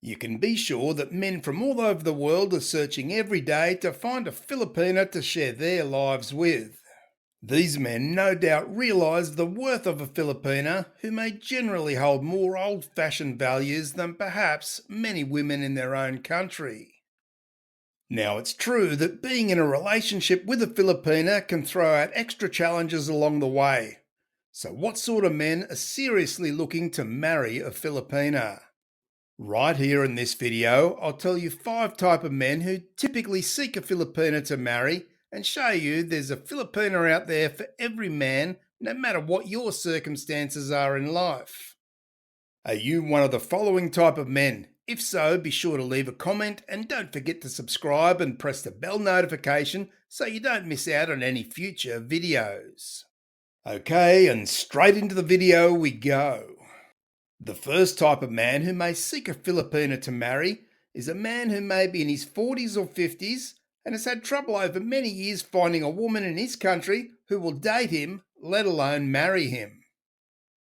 You can be sure that men from all over the world are searching every day to find a Filipina to share their lives with. These men no doubt realise the worth of a Filipina who may generally hold more old fashioned values than perhaps many women in their own country. Now, it's true that being in a relationship with a Filipina can throw out extra challenges along the way. So, what sort of men are seriously looking to marry a Filipina? Right here in this video, I'll tell you 5 types of men who typically seek a Filipina to marry and show you there's a Filipina out there for every man, no matter what your circumstances are in life. Are you one of the following type of men? If so, be sure to leave a comment and don't forget to subscribe and press the bell notification so you don't miss out on any future videos. Okay, and straight into the video we go. The first type of man who may seek a Filipina to marry is a man who may be in his 40s or 50s and has had trouble over many years finding a woman in his country who will date him, let alone marry him.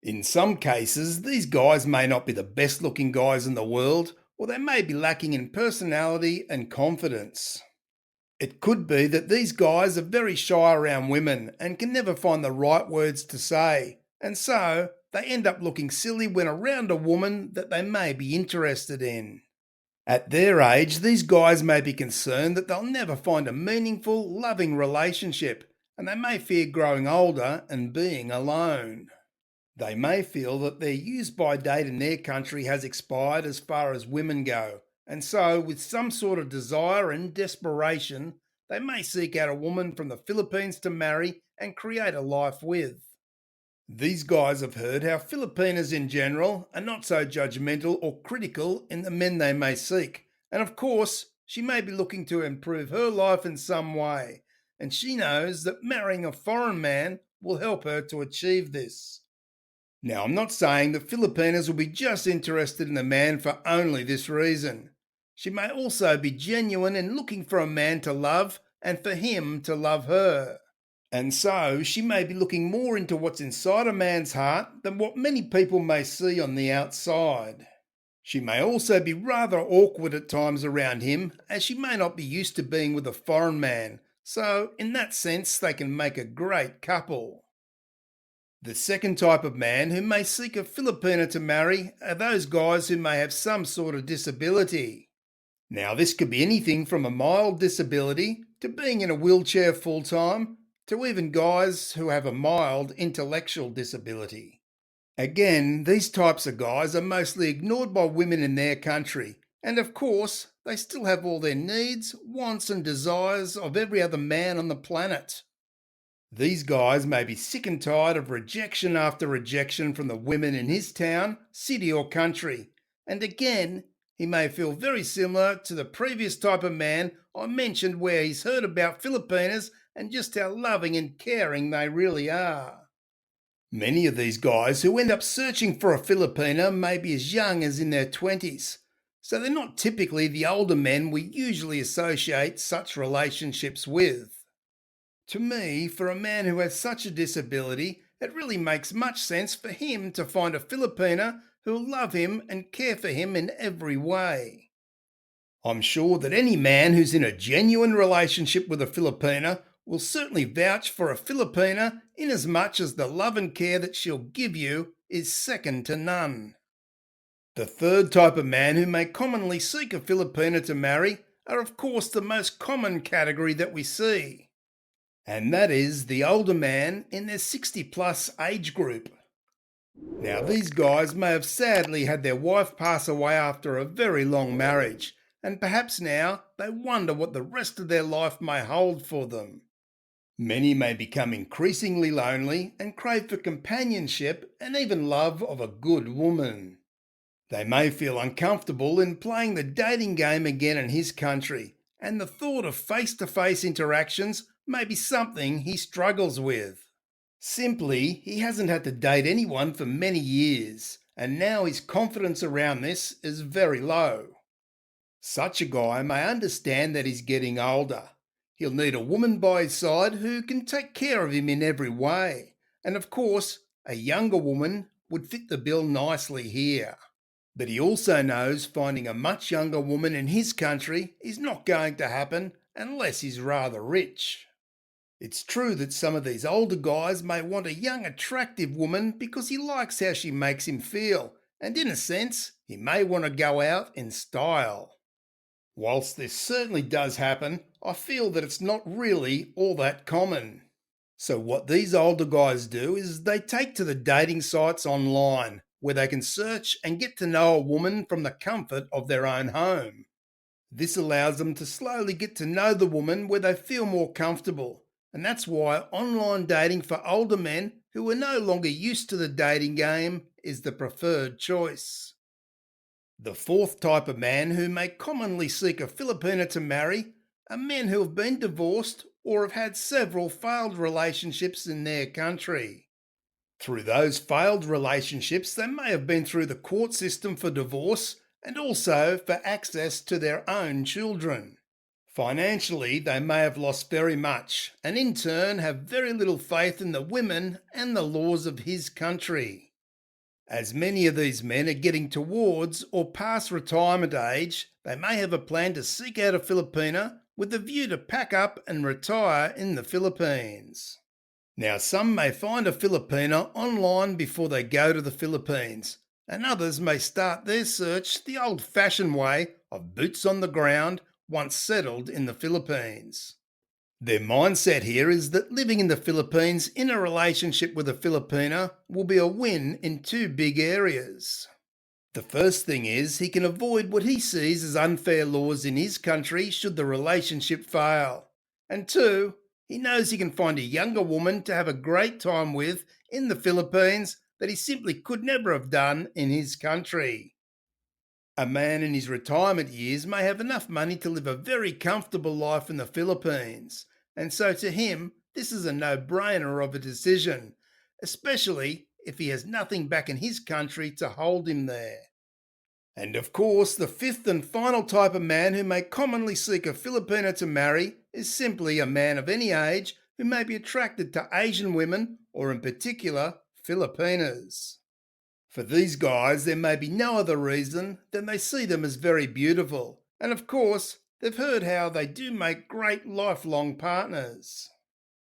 In some cases, these guys may not be the best looking guys in the world, or they may be lacking in personality and confidence. It could be that these guys are very shy around women and can never find the right words to say, and so they end up looking silly when around a woman that they may be interested in. At their age, these guys may be concerned that they'll never find a meaningful, loving relationship, and they may fear growing older and being alone. They may feel that their use-by date in their country has expired as far as women go, and so, with some sort of desire and desperation, they may seek out a woman from the Philippines to marry and create a life with. These guys have heard how Filipinas in general are not so judgmental or critical in the men they may seek, and of course, she may be looking to improve her life in some way, and she knows that marrying a foreign man will help her to achieve this. Now, I'm not saying that Filipinas will be just interested in a man for only this reason. She may also be genuine in looking for a man to love and for him to love her. And so she may be looking more into what's inside a man's heart than what many people may see on the outside. She may also be rather awkward at times around him, as she may not be used to being with a foreign man, so in that sense they can make a great couple. The second type of man who may seek a Filipina to marry are those guys who may have some sort of disability. Now, this could be anything from a mild disability to being in a wheelchair full time, to even guys who have a mild intellectual disability. Again, these types of guys are mostly ignored by women in their country, and of course, they still have all their needs, wants, and desires of every other man on the planet. These guys may be sick and tired of rejection after rejection from the women in his town, city, or country, and again, he may feel very similar to the previous type of man I mentioned, where he's heard about Filipinas and just how loving and caring they really are. Many of these guys who end up searching for a Filipina may be as young as in their 20s, so they're not typically the older men we usually associate such relationships with. To me, for a man who has such a disability, it really makes much sense for him to find a Filipina who'll love him and care for him in every way. I'm sure that any man who's in a genuine relationship with a Filipina will certainly vouch for a Filipina inasmuch as the love and care that she'll give you is second to none. The third type of man who may commonly seek a Filipina to marry are of course the most common category that we see, and that is the older man in their 60 plus age group. Now, these guys may have sadly had their wife pass away after a very long marriage, and perhaps now they wonder what the rest of their life may hold for them. Many may become increasingly lonely and crave for companionship and even love of a good woman. They may feel uncomfortable in playing the dating game again in his country, and the thought of face-to-face interactions may be something he struggles with. Simply, he hasn't had to date anyone for many years, and now his confidence around this is very low. Such a guy may understand that he's getting older. He'll need a woman by his side who can take care of him in every way, and of course, a younger woman would fit the bill nicely here. But he also knows finding a much younger woman in his country is not going to happen unless he's rather rich. It's true that some of these older guys may want a young, attractive woman because he likes how she makes him feel, and in a sense, he may want to go out in style. Whilst this certainly does happen, I feel that it's not really all that common. So, what these older guys do is they take to the dating sites online where they can search and get to know a woman from the comfort of their own home. This allows them to slowly get to know the woman where they feel more comfortable. And that's why online dating for older men who are no longer used to the dating game is the preferred choice. The fourth type of man who may commonly seek a Filipina to marry are men who have been divorced or have had several failed relationships in their country. Through those failed relationships, they may have been through the court system for divorce and also for access to their own children. Financially, they may have lost very much and in turn have very little faith in the women and the laws of his country. As many of these men are getting towards or past retirement age, they may have a plan to seek out a Filipina with the view to pack up and retire in the Philippines. Now, some may find a Filipina online before they go to the Philippines, and others may start their search the old-fashioned way of boots on the ground once settled in the Philippines. Their mindset here is that living in the Philippines in a relationship with a Filipina will be a win in two big areas. The first thing is he can avoid what he sees as unfair laws in his country should the relationship fail. And two, he knows he can find a younger woman to have a great time with in the Philippines that he simply could never have done in his country. A man in his retirement years may have enough money to live a very comfortable life in the Philippines, and so to him, this is a no-brainer of a decision, especially if he has nothing back in his country to hold him there. And of course, the fifth and final type of man who may commonly seek a Filipina to marry is simply a man of any age who may be attracted to Asian women or in particular Filipinas. For these guys, there may be no other reason than they see them as very beautiful, and of course, they've heard how they do make great lifelong partners.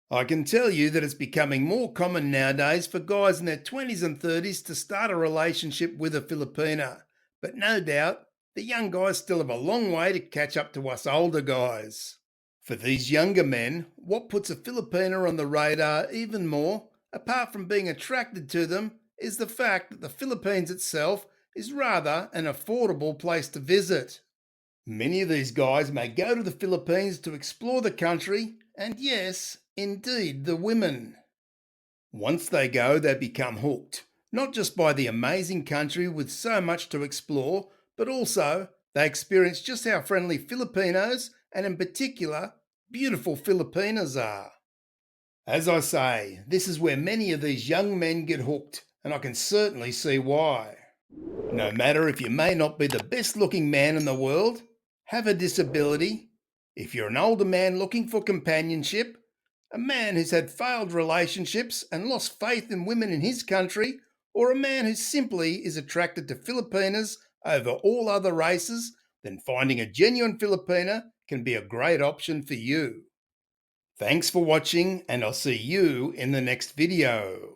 I can tell you that it's becoming more common nowadays for guys in their 20s and 30s to start a relationship with a Filipina, but no doubt the young guys still have a long way to catch up to us older guys. For these younger men, what puts a Filipina on the radar even more, apart from being attracted to them, is the fact that the Philippines itself is rather an affordable place to visit. Many of these guys may go to the Philippines to explore the country, and yes, indeed the women. Once they go, they become hooked, not just by the amazing country with so much to explore, but also they experience just how friendly Filipinos, and in particular, beautiful Filipinas are. As I say, this is where many of these young men get hooked, and I can certainly see why. No matter if you may not be the best looking man in the world, have a disability, if you're an older man looking for companionship, a man who's had failed relationships and lost faith in women in his country, or a man who simply is attracted to Filipinas over all other races, then finding a genuine Filipina can be a great option for you. Thanks for watching, and I'll see you in the next video.